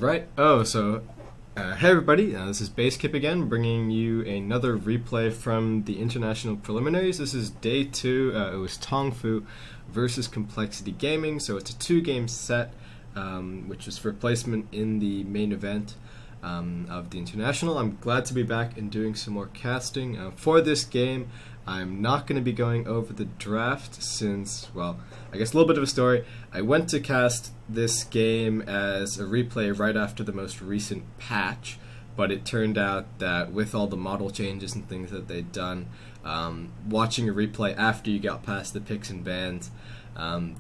Right. Hey everybody, this is Basekip again, bringing you another replay from the International Preliminaries. This is day 2. It was TongFu versus Complexity Gaming, so it's a 2-game set, which is for placement in the main event of the International. I'm glad to be back and doing some more casting. For this game, I'm not going to be going over the draft since, well, I guess a little bit of a story. I went to cast this game as a replay right after the most recent patch, but it turned out that with all the model changes and things that they'd done, watching a replay after you got past the picks and bans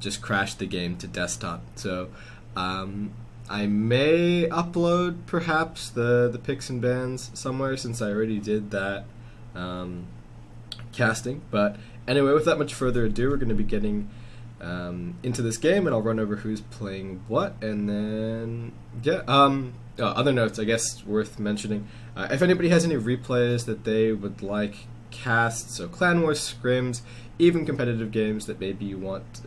just crashed the game to desktop. So I may upload perhaps the picks and bans somewhere since I already did that casting. But anyway, without much further ado, we're going to be getting into this game, and I'll run over who's playing what, and then other notes I guess worth mentioning. If anybody has any replays that they would like cast, so Clan Wars, scrims, even competitive games that maybe you want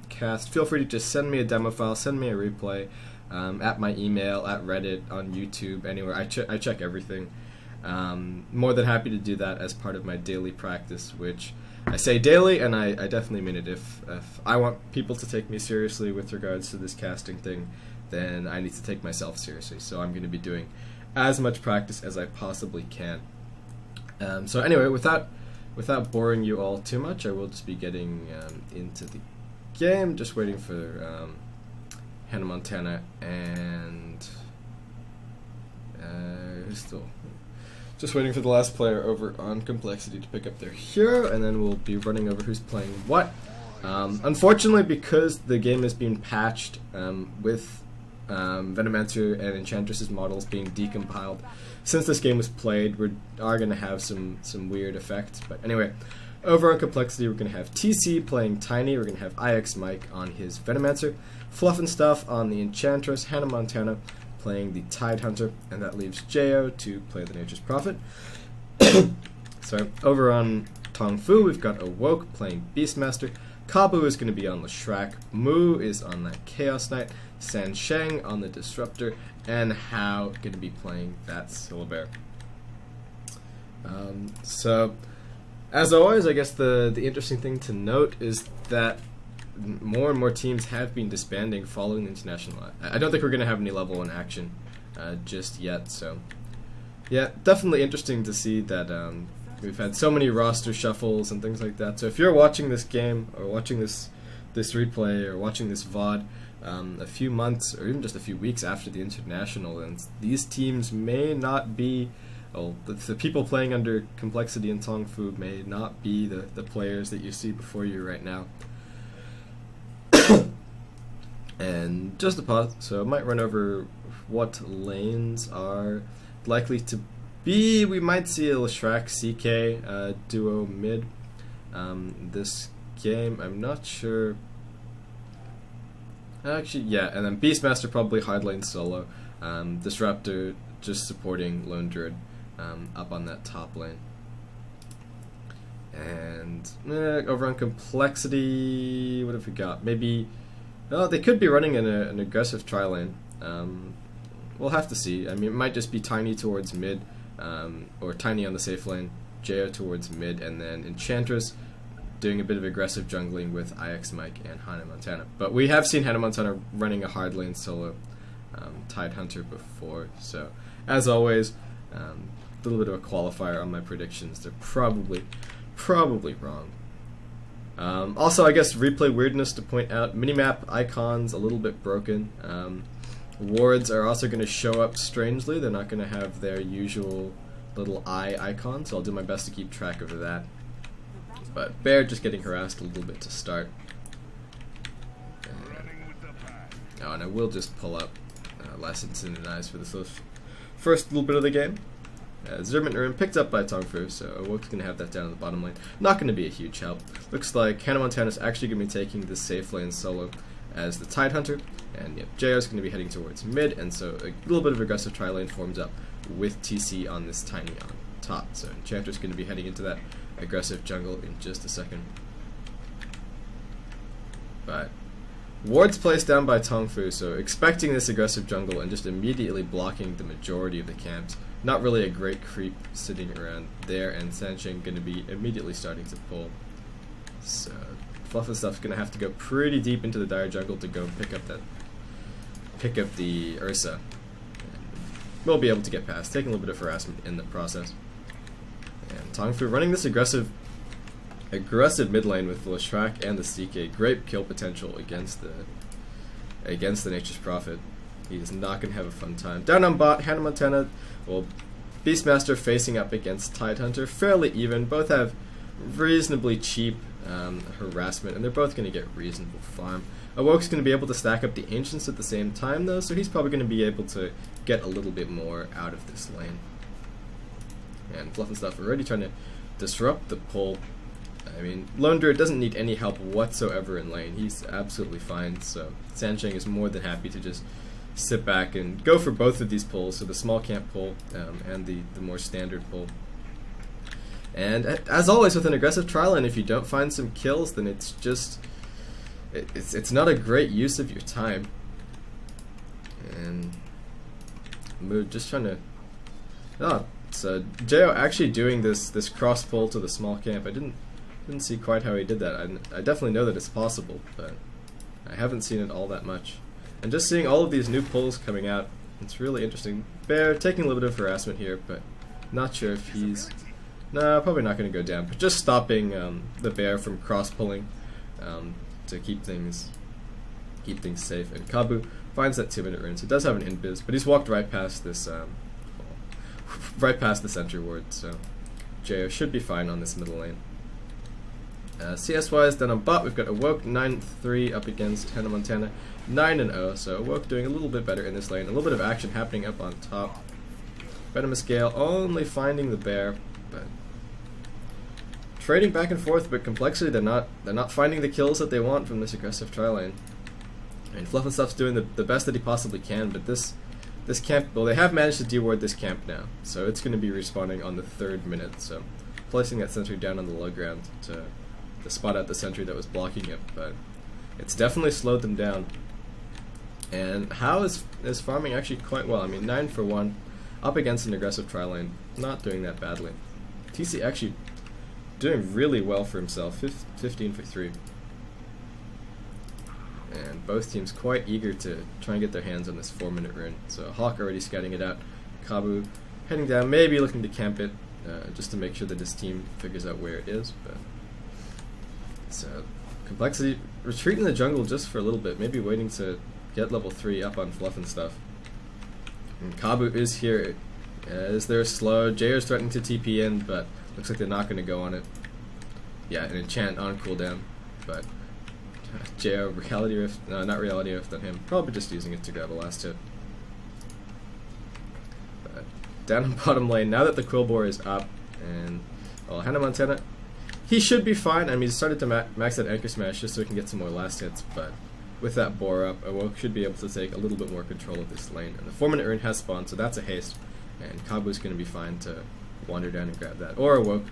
cast, feel free to just send me a demo file, send me a replay at my email, at Reddit, on YouTube, anywhere. I check everything. More than happy to do that as part of my daily practice, which I say daily, and I definitely mean it. If I want people to take me seriously with regards to this casting thing, then I need to take myself seriously. So I'm going to be doing as much practice as I possibly can. So anyway, without boring you all too much, I will just be getting into the game. Just waiting for Hannah Montana and just waiting for the last player over on Complexity to pick up their hero, and then we'll be running over who's playing what. Unfortunately, because the game is being patched with Venomancer and Enchantress's models being decompiled, since this game was played, we are going to have some weird effects. But anyway, over on Complexity, we're going to have TC playing Tiny, we're going to have IX Mike on his Venomancer, Fluff and Stuff on the Enchantress, Hannah Montana playing the Tidehunter, and that leaves Jo to play the Nature's Prophet. So over on TongFu, we've got Awoke playing Beastmaster, Kabu is going to be on the Shrek, Mu is on that Chaos Knight, Sansheng on the Disruptor, and Hao going to be playing that Syllabear. So, as always, I guess the interesting thing to note is that more and more teams have been disbanding following the International. I don't think we're going to have any level 1 action just yet, so yeah, definitely interesting to see that we've had so many roster shuffles and things like that. So if you're watching this game, or watching this replay, or watching this VOD a few months, or even just a few weeks after the International, and these teams may not be, well, the people playing under Complexity and TongFu may not be the players that you see before you right now. And just a pause, so I might run over what lanes are likely to be. We might see a Shrek CK duo mid this game. I'm not sure. Actually, yeah, and then Beastmaster probably hard lane solo. Disruptor just supporting Lone Druid up on that top lane. And over on Complexity, what have we got? Maybe, well, they could be running an aggressive tri-lane. We'll have to see. I mean, it might just be Tiny towards mid, or Tiny on the safe lane, Jo towards mid, and then Enchantress doing a bit of aggressive jungling with IX Mike and Hannah Montana. But we have seen Hannah Montana running a hard lane solo Tidehunter before, so as always, a little bit of a qualifier on my predictions. They're probably wrong. Also, I guess replay weirdness to point out, minimap icons a little bit broken. Wards are also going to show up strangely. They're not going to have their usual little eye icon, so I'll do my best to keep track of that. But Bear just getting harassed a little bit to start. And I will just pull up Lessons in the Eyes for this first little bit of the game. Zermintnerin picked up by TongFu, so Awoke's going to have that down in the bottom lane. Not going to be a huge help. Looks like Hannah Montana's actually going to be taking the safe lane solo as the Tidehunter, and yep, JR's going to be heading towards mid, and so a little bit of aggressive tri-lane forms up with TC on this Tiny on top. So Enchantress going to be heading into that aggressive jungle in just a second. But Wards placed down by TongFu, so expecting this aggressive jungle and just immediately blocking the majority of the camps. Not really a great creep sitting around there, and Sansheng going to be immediately starting to pull. So Fluff and Stuff's going to have to go pretty deep into the dire jungle to go pick up the Ursa. We'll be able to get past, taking a little bit of harassment in the process. And TongFu running this aggressive mid lane with the Leshrac and the CK. Great kill potential against the Nature's Prophet. He is not going to have a fun time. Down on bot, Hannah Montana, well, Beastmaster facing up against Tidehunter. Fairly even. Both have reasonably cheap harassment, and they're both going to get reasonable farm. Awoke's going to be able to stack up the Ancients at the same time, though, so he's probably going to be able to get a little bit more out of this lane. And Fluff and Stuff already trying to disrupt the pull. I mean, Lone Druid doesn't need any help whatsoever in lane. He's absolutely fine, so Sansheng is more than happy to just sit back and go for both of these pulls, so the small camp pull and the more standard pull. And as always with an aggressive trial lane, if you don't find some kills, then it's just it's not a great use of your time. And Mood just trying to so Jo actually doing this cross pull to the small camp. I didn't see quite how he did that. I definitely know that it's possible, but I haven't seen it all that much. And just seeing all of these new pulls coming out, it's really interesting. Bear taking a little bit of harassment here, but not sure if he's... No, probably not going to go down, but just stopping the Bear from cross-pulling to keep things safe. And Kabu finds that 2-minute rune, so he does have an invis, but he's walked right past this, right past the center ward, so Jo should be fine on this middle lane. CS-wise, then on bot, we've got Awoke 9-3 up against Hannah Montana 9-0, so Awoke doing a little bit better in this lane. A little bit of action happening up on top. Venomous Gale only finding the Bear, but trading back and forth, but complexity, they're not finding the kills that they want from this aggressive tri lane. And Fluff and Stuff's doing the best that he possibly can, but this camp, well, they have managed to deward this camp now, so it's going to be respawning on the 3rd minute, so placing that sentry down on the low ground to spot out the sentry that was blocking it, but it's definitely slowed them down. And How is farming actually quite well. I mean, 9 for 1 up against an aggressive tri lane, not doing that badly. TC actually doing really well for himself, 15 for 3. And both teams quite eager to try and get their hands on this 4-minute rune. So Hawk already scouting it out. Kabu heading down, maybe looking to camp it, just to make sure that his team figures out where it is. But so complexity retreating the jungle just for a little bit, maybe waiting to get level 3 up on Fluff and Stuff. And Kabu is here. Is there slow? JR's threatening to TP in, but looks like they're not going to go on it. Yeah, an enchant on cooldown, but JR Reality Rift, no, not Reality Rift on him. Probably just using it to grab a last hit. But down in bottom lane, now that the Quillbore is up, and well, Hannah Montana, he should be fine. I mean, he started to max that Anchor Smash just so he can get some more last hits, but with that Boar up, Awoke should be able to take a little bit more control of this lane. And the 4-minute rune has spawned, so that's a haste, and Kabu's going to be fine to wander down and grab that. Or Awoke,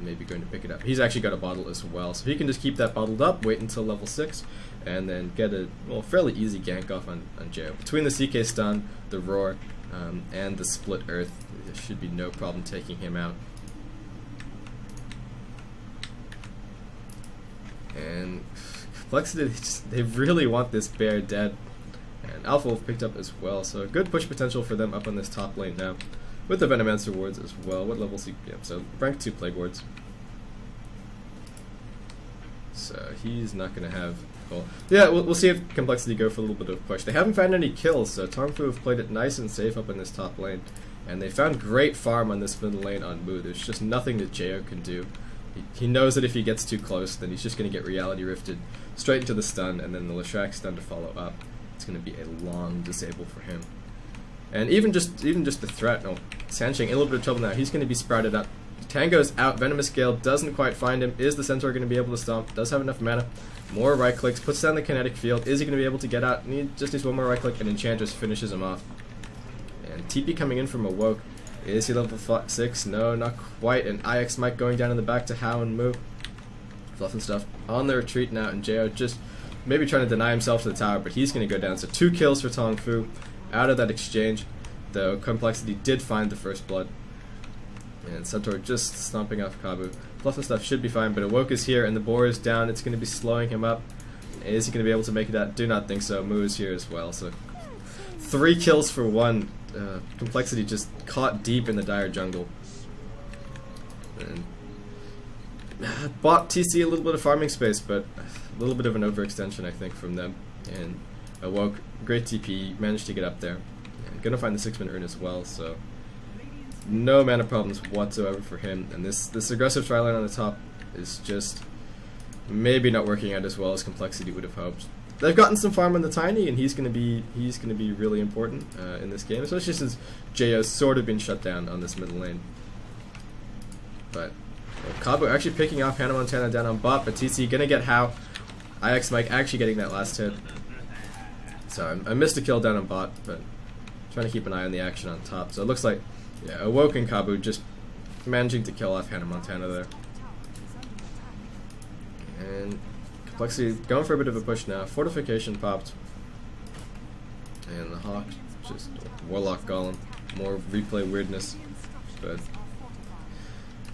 maybe going to pick it up. He's actually got a bottle as well, so he can just keep that bottled up, wait until level 6, and then get a fairly easy gank off on Jo. Between the CK stun, the Roar, and the Split Earth, there should be no problem taking him out. And Complexity, they really want this Bear dead. And Alpha Wolf picked up as well, so good push potential for them up on this top lane now. With the Venomancer wards as well. What level is he? Yeah, so rank 2 Plague wards. So he's not going to have... Well, yeah, we'll see if Complexity go for a little bit of push. They haven't found any kills, so TongFu have played it nice and safe up in this top lane. And they found great farm on this middle lane on Mu. There's just nothing that Jo can do. He knows that if he gets too close, then he's just going to get Reality Rifted straight into the stun, and then the Leshrac stun to follow up. It's going to be a long disable for him. And even just the threat, Sansheng in a little bit of trouble now. He's going to be sprouted up. Tango's out. Venomous Gale doesn't quite find him. Is the Centaur going to be able to stomp? Does have enough mana. More right clicks. Puts down the kinetic field. Is he going to be able to get out? Just needs one more right click, and Enchantress finishes him off. And TP coming in from Awoke. Is he level 6? No, not quite. And IX Mike going down in the back to How and Mu. Fluff and Stuff on the retreat now, and Jo just maybe trying to deny himself to the tower, but he's going to go down. So 2 kills for TongFu out of that exchange, though Complexity did find the first blood. And Centaur just stomping off kabu. Fluff and stuff should be fine, but Awoke is here and the boar is down. It's going to be slowing him up. Is he going to be able to make it out? Do not think so. Mu is here as well. So 3 kills for 1. Complexity just caught deep in the dire jungle. And bought TC a little bit of farming space, but a little bit of an overextension, I think, from them. And Awoke, great TP, managed to get up there. And gonna find the 6-minute rune as well, so no mana problems whatsoever for him. And this aggressive tri-line on the top is just maybe not working out as well as Complexity would have hoped. They've gotten some farm on the Tiny, and he's gonna be really important in this game, especially since JO's sort of been shut down on this middle lane. But kabu actually picking off Hannah Montana down on bot, but TC gonna get How. IX Mike actually getting that last hit. So I missed a kill down on bot, but trying to keep an eye on the action on top. So it looks like, yeah, Awoke and kabu just managing to kill off Hannah Montana there. And Complexity going for a bit of a push now. Fortification popped. And the Hawk, just Warlock Golem. More replay weirdness. But,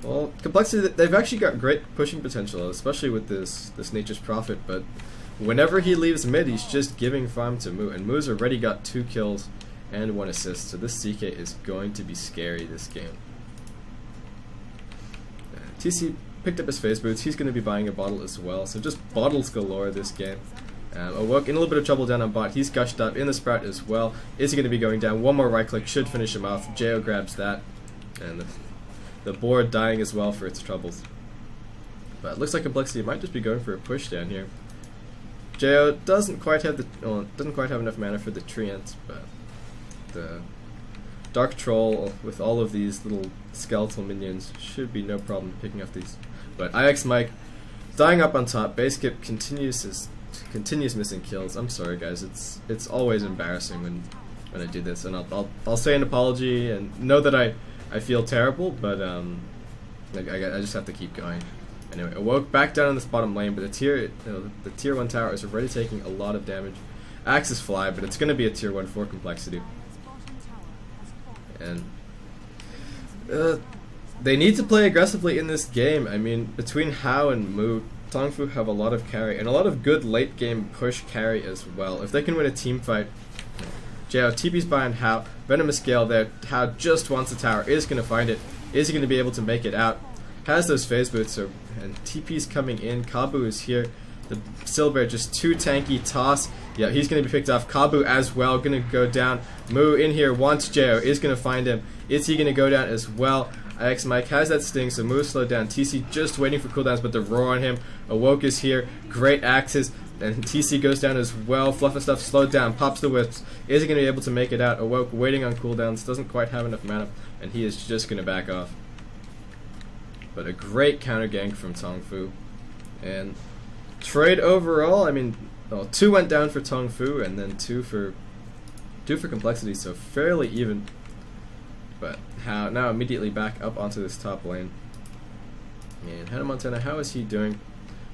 well, Complexity, they've actually got great pushing potential, especially with this Nature's Prophet, but whenever he leaves mid, he's just giving farm to Mu, and Mu's already got 2 kills and 1 assist, so this CK is going to be scary this game. TC picked up his phase boots. He's going to be buying a bottle as well, so just bottles galore this game. Awoke in a little bit of trouble down on bot. He's gushed up in the Sprout as well. Is he going to be going down? One more right click should finish him off. Jo grabs that, and the board dying as well for its troubles. But it looks like Complexity might just be going for a push down here. Jo doesn't quite have enough mana for the Treant, but the Dark Troll with all of these little skeletal minions should be no problem picking up these. But IX Mike dying up on top. Base Skip continues missing kills. I'm sorry guys, it's always embarrassing when I do this, and I'll say an apology and know that I feel terrible, but I just have to keep going. Anyway, Awoke back down in this bottom lane, but the tier 1 tower is already taking a lot of damage. Axes fly, but it's going to be a tier 1 for Complexity. And they need to play aggressively in this game. I mean, between How and Mu, TongFu have a lot of carry, and a lot of good late game push carry as well. If they can win a team fight, Jo TP's behind How, Venomous Gale there, How just wants the tower, is going to find it. Is he going to be able to make it out? Has those phase boots, and TP's coming in. Kabu is here. The Silbear just too tanky. Toss. Yeah, he's going to be picked off. Kabu as well, going to go down. Mu in here wants Jo, is going to find him. Is he going to go down as well? IX Mike has that sting, so Mu slowed down. TC just waiting for cooldowns, but the roar on him. Awoke is here. Great axes. And TC goes down as well. Fluff and stuff slowed down. Pops the whips. Is he going to be able to make it out? Awoke waiting on cooldowns. Doesn't quite have enough mana. And he is just going to back off. But a great counter gank from TongFu. And trade overall, I mean, well, 2 went down for TongFu and then 2 for Complexity, so fairly even. But How now immediately back up onto this top lane. And Hannah Montana, how is he doing?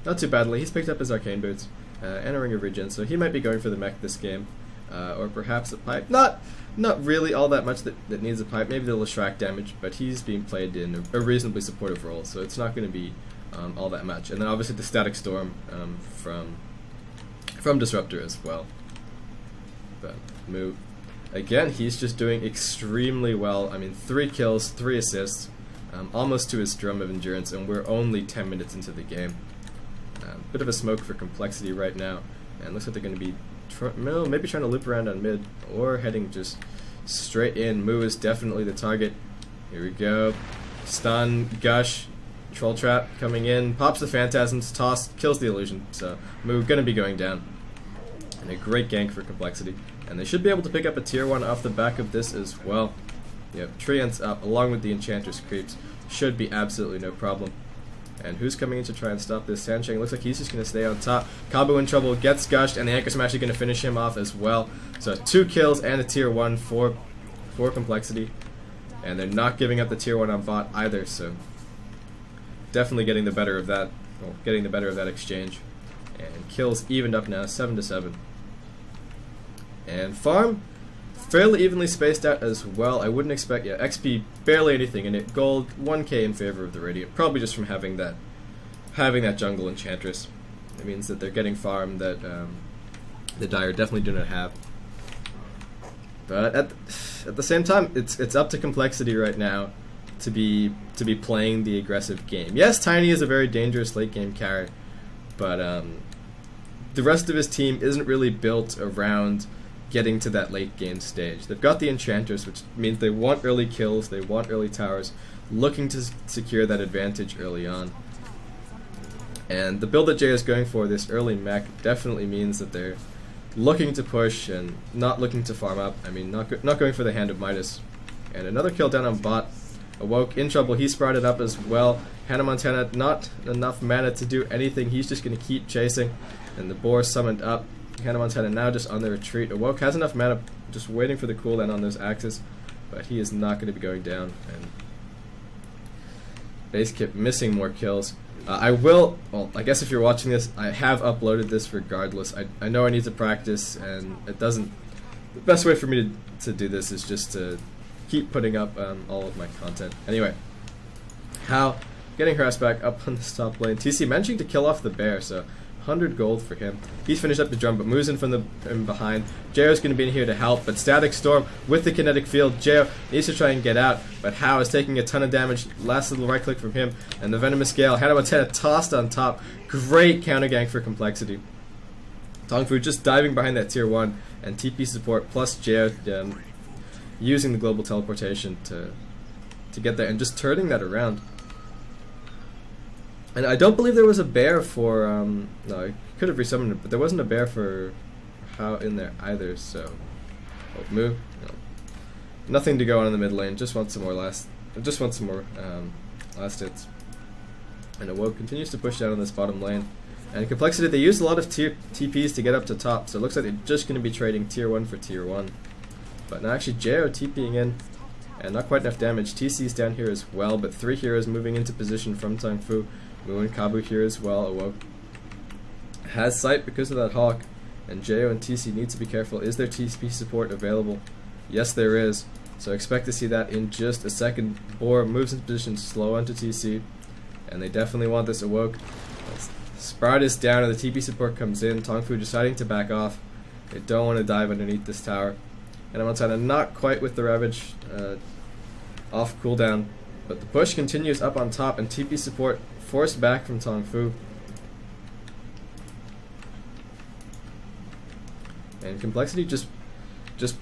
Not too badly. He's picked up his arcane boots and a ring of regen, so he might be going for the mech this game, or perhaps a pipe. Not really all that much that needs a pipe. Maybe the Leshrac damage, but he's being played in a reasonably supportive role, so it's not going to be all that much. And then obviously the Static Storm from Disruptor as well. But Mu, again, he's just doing extremely well. I mean, 3 kills, 3 assists, almost to his Drum of Endurance, and we're only 10 minutes into the game. Bit of a smoke for Complexity right now, and looks like they're going to be maybe trying to loop around on mid, or heading just straight in. Mu is definitely the target. Here we go. Stun, Gush, Troll Trap coming in, pops the Phantasms, toss, kills the illusion. So Mu gonna be going down. And a great gank for Complexity. And they should be able to pick up a tier 1 off the back of this as well. Yep, Treant's up along with the Enchantress creeps. Should be absolutely no problem. And who's coming in to try and stop this? Sansheng looks like he's just going to stay on top. Kabu in trouble, gets gushed, and the Anchor Smash is going to finish him off as well. So 2 kills and a tier 1 for Complexity. And they're not giving up the tier 1 on bot either, so definitely getting the better of that, well, getting the better of that exchange. And kills evened up now, 7-7. And farm, fairly evenly spaced out as well. I wouldn't expect, yeah, XP barely anything in it. Gold 1k in favor of the Radiant, probably just from having that jungle Enchantress. It means that they're getting farm that the Dire definitely do not have. But at the same time, it's up to Complexity right now to be playing the aggressive game. Yes, Tiny is a very dangerous late game carry, but the rest of his team isn't really built around getting to that late game stage. They've got the Enchantress, which means they want early kills, they want early towers, looking to secure that advantage early on. And the build that Jay is going for, this early mech, definitely means that they're looking to push and not looking to farm up. I mean, not going for the Hand of Midas. And another kill down on bot. Awoke in trouble. He sprouted up as well. Hannah Montana, not enough mana to do anything. He's just going to keep chasing. And the boar summoned up. Hannah Montana now just on the retreat. Awoke has enough mana, just waiting for the cooldown on those axes. But he is not going to be going down. And Base Kip missing more kills. Well, I guess if you're watching this, I have uploaded this regardless. I know I need to practice, and it doesn't... The best way for me to do this is just to keep putting up all of my content. Anyway, How getting harassed back up on this top lane. TC managing to kill off the bear, so 100 gold for him. He's finished up the drum, but moves in from behind. Jao's going to be in here to help, but Static Storm with the kinetic field. Jao needs to try and get out, but How is taking a ton of damage. Last little right click from him, and the Venomous Gale. Hannah Montana tossed on top. Great counter gank for Complexity. TongFu just diving behind that tier 1, and TP support plus Jao using the global teleportation to get there, and just turning that around. And I don't believe there was a bear for, no, I could have resummoned it, but there wasn't a bear for How in there either, so. Oh, move. No. Nothing to go on in the mid lane, just want some more last hits. And Awoke continues to push down on this bottom lane. And Complexity, they used a lot of TPs to get up to top, so it looks like they're just going to be trading tier 1 for tier 1. But now actually Jao TPing in, and not quite enough damage. TC's down here as well, but 3 heroes moving into position from TongFu. Mu and Kabu here as well. Awoke has sight because of that hawk, and Jao and TC need to be careful. Is there TP support available? Yes, there is. So expect to see that in just a second. Boar moves into position, slow onto TC, and they definitely want this Awoke. Sprout is down and the TP support comes in. TongFu deciding to back off. They don't want to dive underneath this tower. And I'm outside, not quite with the Ravage off cooldown, but the push continues up on top, and TP support forced back from TongFu. And Complexity just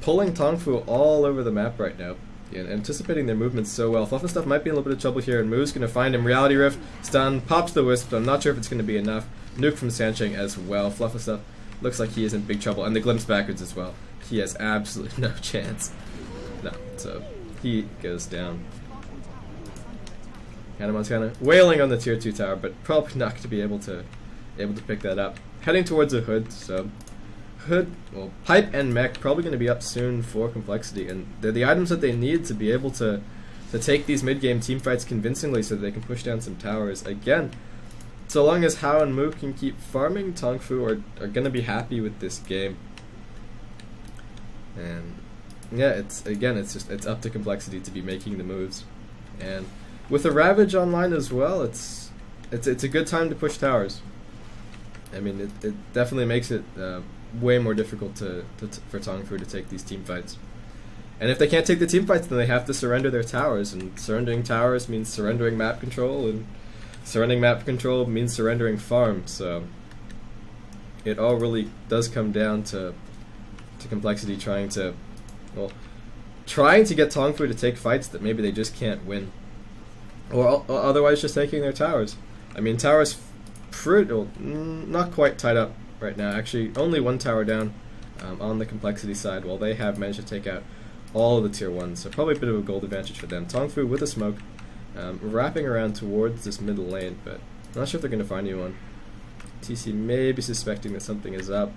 pulling TongFu all over the map right now, and anticipating their movements so well. Fluff and Stuff might be in a little bit of trouble here, and Moo's going to find him. Reality Rift, stun, pops the Wisp, but I'm not sure if it's going to be enough. Nuke from Sancheng as well. Fluff and Stuff looks like he is in big trouble, and the Glimpse backwards as well. He has absolutely no chance. No, so he goes down. Hannah Montana wailing on the tier 2 tower, but probably not going to be able to pick that up. Heading towards a Hood, so Hood, well, Pipe and Mech probably going to be up soon for Complexity, and they're the items that they need to be able to take these mid-game team fights convincingly so that they can push down some towers. Again, so long as How and Mu can keep farming, TongFu are going to be happy with this game. And yeah, it's up to Complexity to be making the moves. And with a Ravage online as well, it's a good time to push towers. I mean, it definitely makes it way more difficult for TongFu to take these team fights. And if they can't take the team fights, then they have to surrender their towers. And surrendering towers means surrendering map control, and surrendering map control means surrendering farm. So it all really does come down to Complexity trying to get TongFu to take fights that maybe they just can't win. Or otherwise just taking their towers. I mean, towers not quite tied up right now. Actually, only one tower down on the Complexity side, while they have managed to take out all of the tier 1s. So probably a bit of a gold advantage for them. TongFu with a smoke, wrapping around towards this middle lane, but I'm not sure if they're going to find anyone. TC may be suspecting that something is up.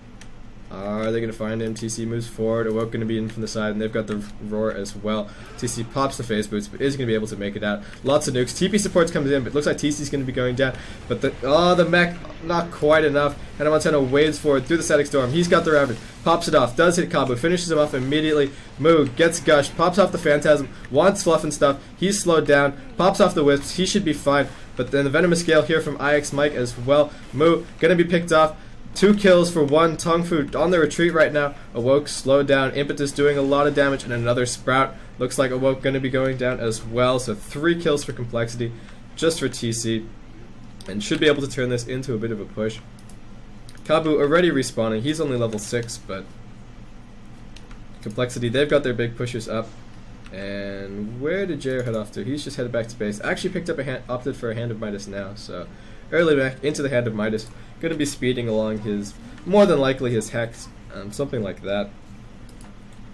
Are they going to find him? TC moves forward. Awoke going to be in from the side, and they've got the roar as well. TC pops the phase boots, but is going to be able to make it out. Lots of nukes. TP supports comes in, but it looks like TC's going to be going down. But the mech, not quite enough. Hannah Montana wades forward through the static storm. He's got the Ravage. Pops it off. Does hit Kabu. Finishes him off immediately. Moo gets gushed. Pops off the Phantasm. Wants fluff and stuff. He's slowed down. Pops off the Wisps. He should be fine. But then the Venomous Gale here from IX Mike as well. Moo going to be picked off. 2 kills for 1. TongFu on the retreat right now. Awoke slowed down. Impetus doing a lot of damage, and another Sprout. Looks like Awoke going to be going down as well. So 3 kills for Complexity, just for TC, and should be able to turn this into a bit of a push. Kabu already respawning. He's only level 6, but Complexity, they've got their big pushers up. And where did JO head off to? He's just headed back to base. Actually picked up opted for a Hand of Midas now, so early back into the Hand of Midas. Going to be speeding along his, more than likely his Hex, something like that.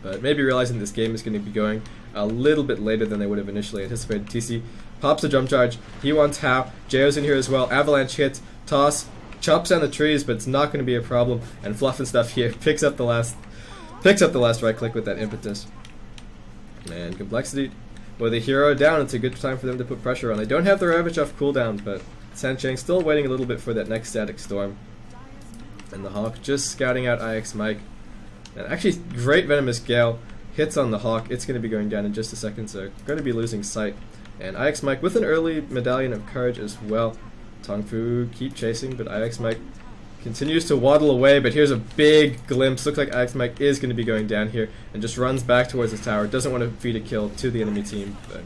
But maybe realizing this game is going to be going a little bit later than they would have initially anticipated. TC pops a jump charge. He wants How. JO's in here as well. Avalanche hits. Toss. Chops down the trees, but it's not going to be a problem. And Fluff and Stuff here picks up the last right click with that Impetus. And Complexity, with the hero down, it's a good time for them to put pressure on. They don't have the Ravage off cooldown, but Sancheng still waiting a little bit for that next static storm. And the Hawk just scouting out IX Mike. And actually, great Venomous Gale hits on the Hawk. It's going to be going down in just a second, so going to be losing sight. And IX Mike with an early Medallion of Courage as well. TongFu keep chasing, but IX Mike continues to waddle away, but here's a big glimpse. Looks like IX Mike is going to be going down here and just runs back towards his tower. Doesn't want to feed a kill to the enemy team, but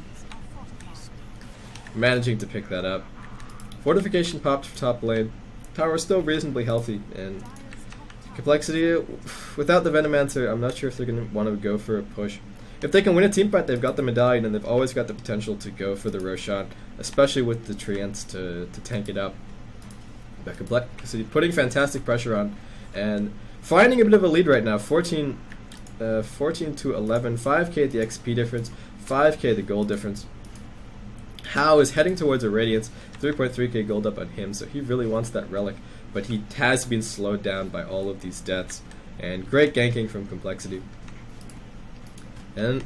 managing to pick that up. Fortification popped for top lane. Tower is still reasonably healthy, and Complexity, without the Venomancer, I'm not sure if they're going to want to go for a push. If they can win a team fight, they've got the Medallion, and they've always got the potential to go for the Roshan, especially with the Treants to tank it up. But Complexity putting fantastic pressure on, and finding a bit of a lead right now. 14 to 11, 5k the XP difference, 5k the gold difference. How is heading towards a Radiance, 3.3k gold up on him, so he really wants that relic, but he has been slowed down by all of these deaths. And great ganking from Complexity. And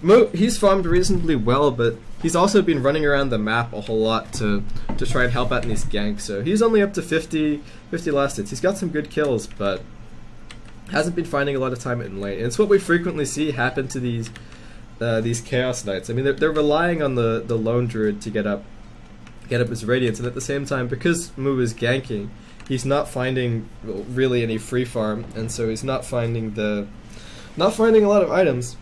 Mo, he's farmed reasonably well, but he's also been running around the map a whole lot to try and help out in these ganks, so he's only up to 50 last hits. He's got some good kills, but hasn't been finding a lot of time in lane. And it's what we frequently see happen to these Chaos Knights. I mean, they're relying on the lone druid to get up his Radiance, and at the same time, because Mu is ganking, he's not finding really any free farm, and so he's not finding a lot of items.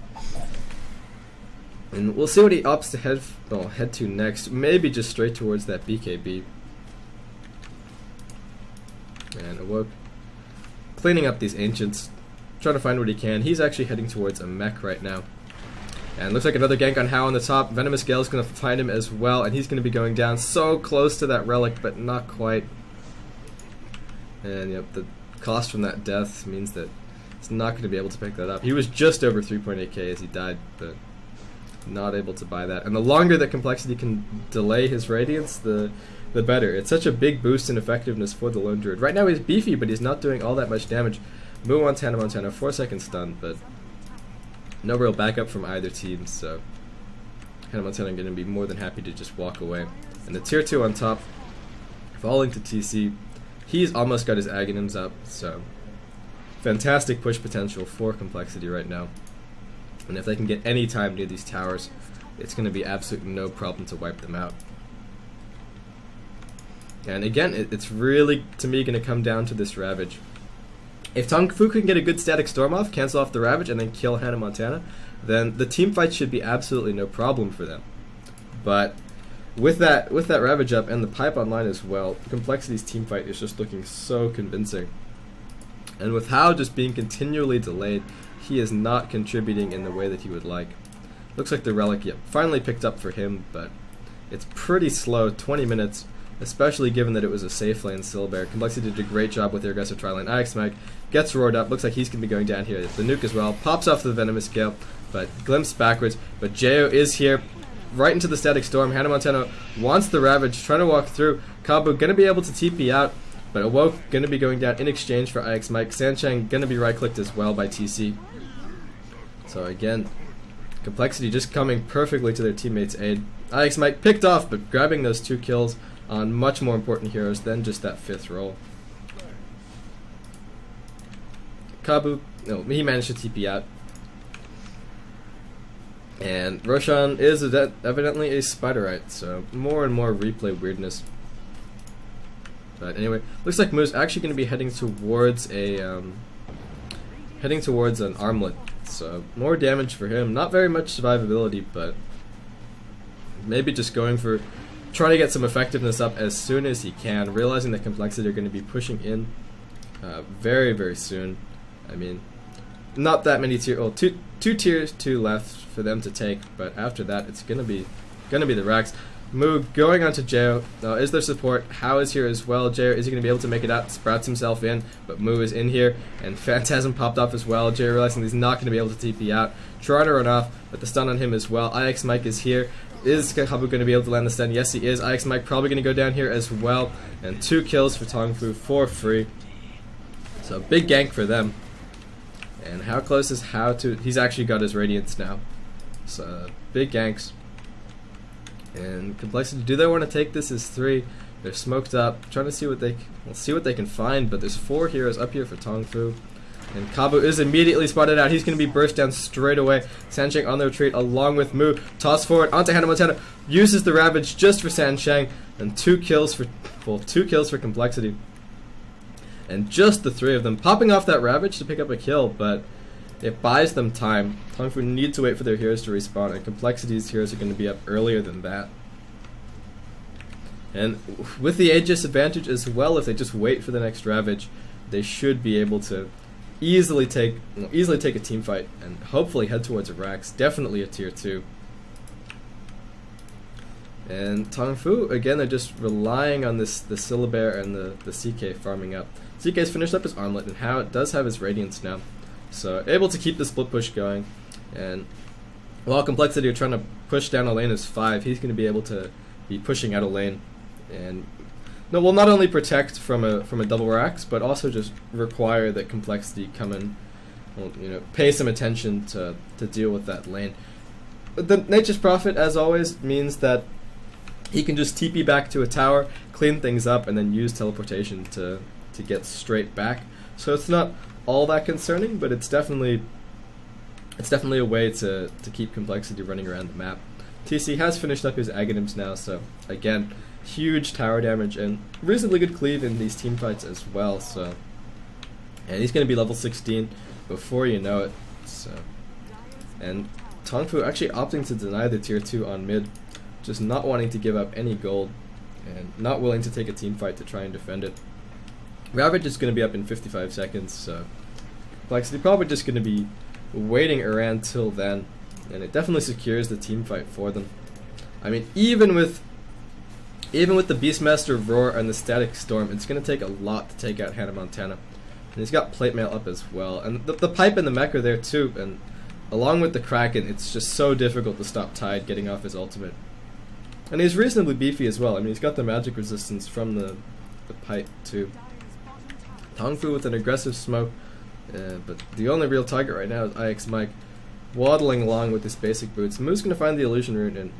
And we'll see what he opts to head to next. Maybe just straight towards that BKB. And Awoke cleaning up these Ancients, trying to find what he can. He's actually heading towards a mech right now. And looks like another gank on How on the top. Venomous Gale's going to find him as well, and he's going to be going down so close to that relic, but not quite. And yep, the cost from that death means that he's not going to be able to pick that up. He was just over 3.8k as he died, but not able to buy that. And the longer that Complexity can delay his Radiance, the better. It's such a big boost in effectiveness for the Lone Druid. Right now he's beefy, but he's not doing all that much damage. Moo on Hannah Montana, 4-second stun, but no real backup from either team, so Hannah Montana going to be more than happy to just walk away. And the tier 2 on top, falling to TC. He's almost got his Aghanims up, so fantastic push potential for Complexity right now. And if they can get any time near these towers, it's going to be absolutely no problem to wipe them out. And again, it's really, to me, going to come down to this Ravage. If TongFu can get a good static storm off, cancel off the Ravage, and then kill Hannah Montana, then the team fight should be absolutely no problem for them. But with that Ravage up and the pipe online as well, Complexity's team fight is just looking so convincing. And with How just being continually delayed, he is not contributing in the way that he would like. Looks like the relic, finally picked up for him, but it's pretty slow, 20 minutes, especially given that it was a safe lane Silbear. Complexity did a great job with their aggressive tri-lane. IX Mag gets roared up, looks like he's going to be going down here. The nuke as well, pops off the Venomous Gale, but glimpsed backwards. But Jo is here, right into the static storm. Hannah Montana wants the Ravage, trying to walk through. Kabu going to be able to TP out, But Awoke going to be going down in exchange for IX Mike. Sancheng going to be right-clicked as well by TC. So again, Complexity just coming perfectly to their teammates' aid. IX Mike picked off, but grabbing those 2 kills on much more important heroes than just that 5th role. Kabu, no, he managed to TP out. And Roshan is evidently a Spiderite, so more and more replay weirdness. But anyway, looks like Moo's actually going to be heading towards an armlet. So more damage for him. Not very much survivability, but maybe just going for trying to get some effectiveness up as soon as he can, realizing that Complexity are going to be pushing in very, very soon. I mean, not that many two tiers 2 left for them to take, but after that it's gonna be the racks. Moo going on to Jao. Is there support? How is here as well? Jao, is he gonna be able to make it out? Sprouts himself in, but Moo is in here, and Phantasm popped off as well. Jao realizing he's not gonna be able to TP out, trying to run off, but the stun on him as well. IX Mike is here. Is Kabu going to be able to land the stun? Yes, he is. IX Mike probably going to go down here as well, and 2 kills for TongFu for free. So big gank for them. And how close is how to? He's actually got his Radiance now. So big ganks. And Complexity, do they want to take this as 3? They're smoked up, trying to see what they can find. But there's 4 heroes up here for TongFu. And Kabu is immediately spotted out. He's going to be burst down straight away. Sancheng on the retreat along with Moo. Toss forward onto Hannah Montana. Uses the Ravage just for Sancheng. And 2 kills for Complexity. And just the 3 of them popping off that Ravage to pick up a kill, but it buys them time. TongFu need to wait for their heroes to respawn, and Complexity's heroes are going to be up earlier than that. And with the Aegis advantage as well, if they just wait for the next Ravage, they should be able to easily take a team fight and hopefully head towards a Rax, definitely a tier 2. And TongFu, again, they're just relying on the Syllabear and the CK farming up. CK's finished up his armlet, and How does have his Radiance now. So able to keep the split push going. And while Complexity are trying to push down a lane as 5, he's going to be able to be pushing out a lane. And will not only protect from a double Rax, but also just require that Complexity come and pay some attention to deal with that lane. But the Nature's Prophet, as always, means that he can just TP back to a tower, clean things up, and then use teleportation to get straight back. So it's not all that concerning, but it's definitely a way to keep Complexity running around the map. TC has finished up his Aghanims now, so again, huge tower damage and reasonably good cleave in these team fights as well. So, and he's going to be level 16 before you know it. So, and TongFu actually opting to deny the tier 2 on mid, just not wanting to give up any gold and not willing to take a team fight to try and defend it. Ravage is going to be up in 55 seconds, so Complexity probably just going to be waiting around till then, and it definitely secures the team fight for them. I mean, even with the Beastmaster Roar and the Static Storm, it's going to take a lot to take out Hannah Montana. And he's got Plate Mail up as well, and the Pipe and the Mech are there too, and along with the Kraken, it's just so difficult to stop Tide getting off his ultimate. And he's reasonably beefy as well. I mean, he's got the magic resistance from the Pipe too. TongFu with an aggressive smoke, but the only real target right now is IX Mike, waddling along with his basic boots. Moo's going to find the illusion rune, and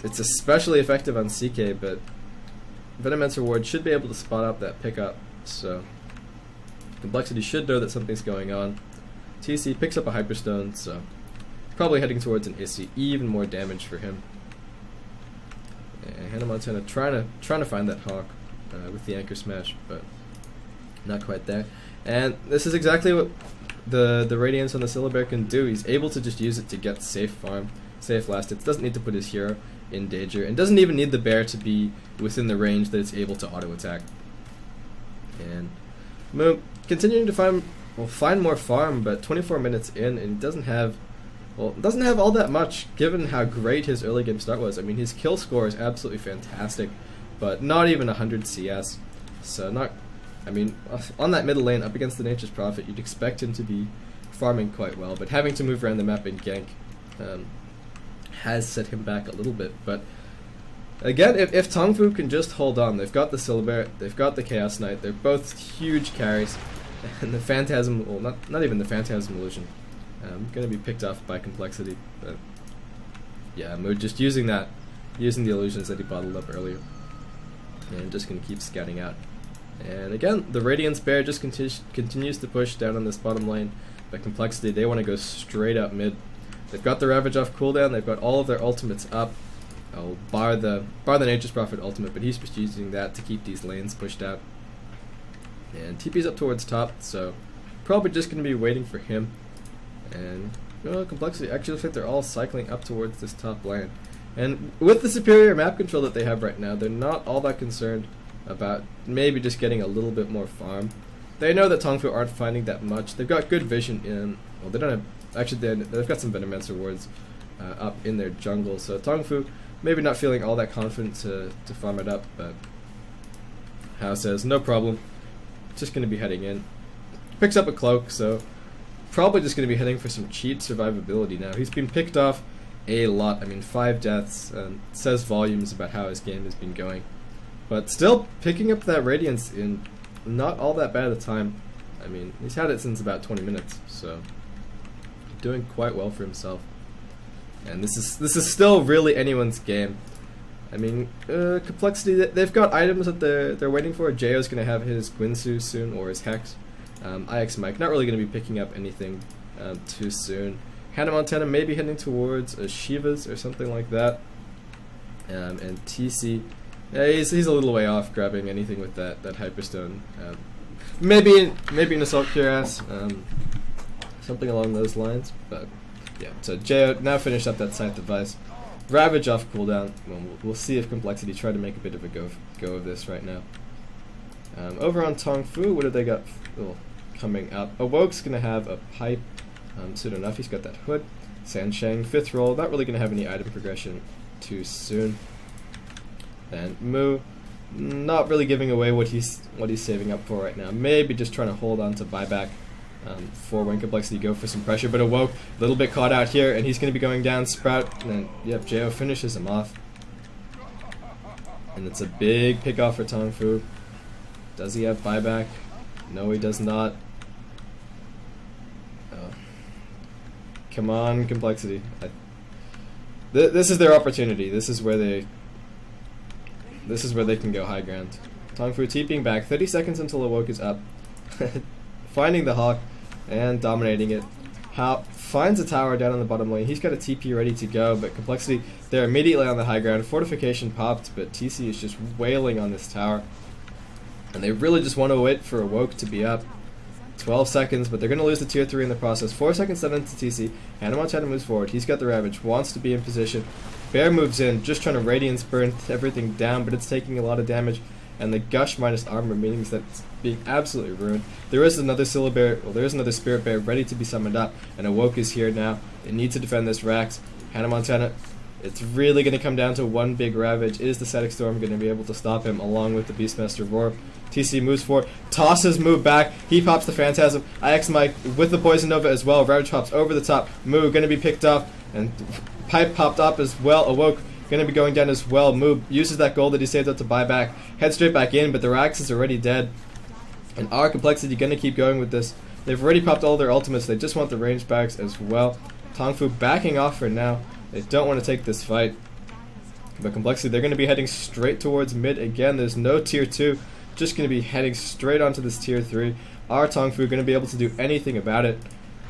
it's especially effective on CK, but Venomancer Ward should be able to spot out that pickup, so Complexity should know that something's going on. TC picks up a Hyperstone, so probably heading towards an Issy, even more damage for him. And Hannah Montana trying to find that Hawk with the Anchor Smash, but not quite there. And this is exactly what the Radiance on the Syllabear can do. He's able to just use it to get safe farm, safe last hits. Doesn't need to put his hero in danger, and doesn't even need the bear to be within the range that it's able to auto attack. And Moo continuing to find more farm, but 24 minutes in, and he doesn't have all that much given how great his early game start was. I mean, his kill score is absolutely fantastic, but not even 100 CS. So on that middle lane up against the Nature's Prophet, you'd expect him to be farming quite well, but having to move around the map and gank has set him back a little bit. But Again, if TongFu can just hold on, they've got the Silver, they've got the Chaos Knight, they're both huge carries, and the Phantasm, well, not even the Phantasm Illusion, going to be picked off by Complexity, but yeah, we're just using the illusions that he bottled up earlier, and just going to keep scouting out. And again, the Radiance Bear just continues to push down on this bottom lane, but Complexity, they want to go straight up mid. They've got the Ravage off cooldown, they've got all of their ultimates up. I'll bar the Nature's Prophet ultimate, but he's just using that to keep these lanes pushed out. And TP's up towards top, so probably just going to be waiting for him. And Complexity, actually looks like they're all cycling up towards this top lane. And with the superior map control that they have right now, they're not all that concerned about maybe just getting a little bit more farm. They know that TongFu aren't finding that much. They've got good vision in, well, they don't have, actually they've got some Venomancer wards up in their jungle, so TongFu maybe not feeling all that confident to farm it up, but Hao says, no problem, just going to be heading in. Picks up a cloak, so probably just going to be heading for some cheat survivability now. He's been picked off a lot. I mean, 5 deaths, says volumes about how his game has been going. But still picking up that Radiance in not all that bad a time. I mean, he's had it since about 20 minutes, so doing quite well for himself. And this is still really anyone's game. I mean, Complexity, they've got items that they're waiting for. Jayo's going to have his Guinsoo soon, or his Hex. IX Mike, not really going to be picking up anything too soon. Hannah Montana maybe heading towards Shiva's or something like that. And TC, yeah, he's a little way off grabbing anything with that Hyperstone. Maybe an Assault Cuirass, something along those lines, but yeah, so Jayo now finished up that Scythe device. Ravage off cooldown. Well, we'll see if Complexity try to make a bit of a go of this right now. Over on TongFu, what have they got coming up? Awoke's going to have a pipe. Soon enough, he's got that hood. Sansheng, 5th roll, not really going to have any item progression too soon. And Mu, not really giving away what he's saving up for right now. Maybe just trying to hold on to buyback for when Complexity go for some pressure, but Awoke a little bit caught out here, and he's going to be going down. Sprout, and then yep, Jayo finishes him off, and it's a big pick off for TongFu. Does he have buyback? No, he does not. Oh. Come on, Complexity. This is their opportunity. This is where they can go high ground. TongFu TPing back 30 seconds until Awoke is up. Finding the Hawk and dominating it. Hao finds a tower down on the bottom lane. He's got a TP ready to go, but Complexity, they're immediately on the high ground. Fortification popped, but TC is just wailing on this tower. And they really just want to wait for Awoke to be up. 12 seconds, but they're going to lose the tier 3 in the process. 4 seconds left into TC. Hannah Montana moves forward. He's got the Ravage, wants to be in position. Bear moves in, just trying to Radiance burn everything down, but it's taking a lot of damage. And the Gush minus armor means that it's being absolutely ruined. There is another Spirit Bear ready to be summoned up, and Awoke is here now. They need to defend this Rax. Hannah Montana, it's really going to come down to one big Ravage. Is the Static Storm going to be able to stop him, along with the Beastmaster Roar? TC moves forward, tosses Mu back, he pops the Phantasm, IX Mike with the Poison Nova as well, Ravage pops over the top, Mu going to be picked off, and Pipe popped up as well, Awoke going to be going down as well. Mu uses that gold that he saved up to buy back, head straight back in, but the Rax is already dead. And our Complexity going to keep going with this. They've already popped all their ultimates, they just want the ranged barracks as well. TongFu backing off for now, they don't want to take this fight. But Complexity, they're going to be heading straight towards mid again, there's no tier 2. Just going to be heading straight onto this tier 3. Our TongFu going to be able to do anything about it.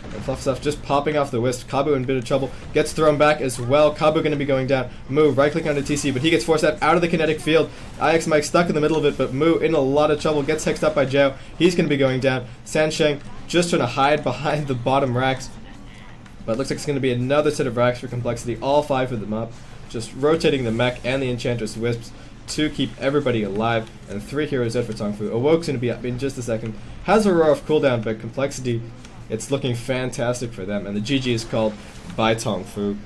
And Fluff Stuff just popping off the wisp. Kabu in a bit of trouble. Gets thrown back as well. Kabu going to be going down. Mu right click onto TC, but he gets forced out of the kinetic field. IX Mike stuck in the middle of it, but Mu in a lot of trouble. Gets hexed up by Jayo. He's going to be going down. Sansheng just trying to hide behind the bottom racks. But it looks like it's going to be another set of racks for Complexity. All 5 of them up. Just rotating the mech and the Enchantress Wisps to keep everybody alive, and 3 heroes out for TongFu. Awoke's going to be up in just a second. Has a roar off cooldown, but Complexity, it's looking fantastic for them, and the GG is called by TongFu.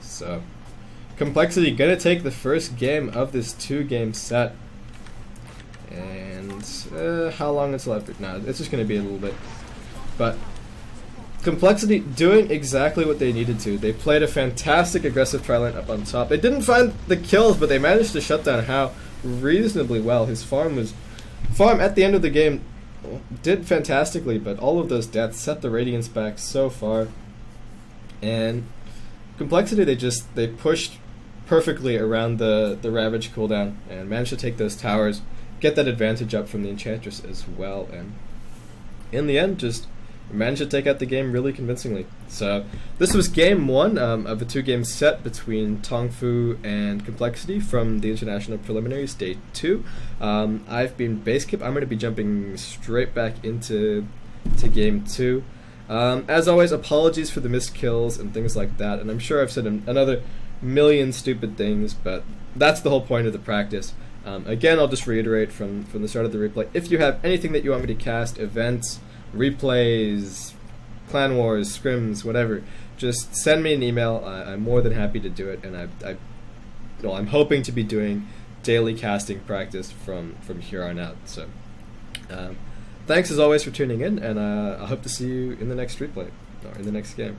So, Complexity going to take the first game of this 2-game set. And how long until after? No, it's just going to be a little bit. But Complexity doing exactly what they needed to. They played a fantastic aggressive tri-lane up on top. They didn't find the kills, but they managed to shut down Hao reasonably well. His farm at the end of the game did fantastically, but all of those deaths set the Radiance back so far. And Complexity, they pushed perfectly around the Ravage cooldown and managed to take those towers, get that advantage up from the Enchantress as well, and in the end just managed to take out the game really convincingly. So this was game one of a 2-game set between TongFu and Complexity from the International Preliminaries, day 2. I've been Basekip. I'm going to be jumping straight back into game 2. As always, apologies for the missed kills and things like that, and I'm sure I've said another million stupid things, but that's the whole point of the practice. Again, I'll just reiterate from the start of the replay, if you have anything that you want me to cast, events, replays, clan wars, scrims, whatever, just send me an email. I'm more than happy to do it, and I'm hoping to be doing daily casting practice from here on out. So thanks as always for tuning in, and I hope to see you in the next replay or in the next game.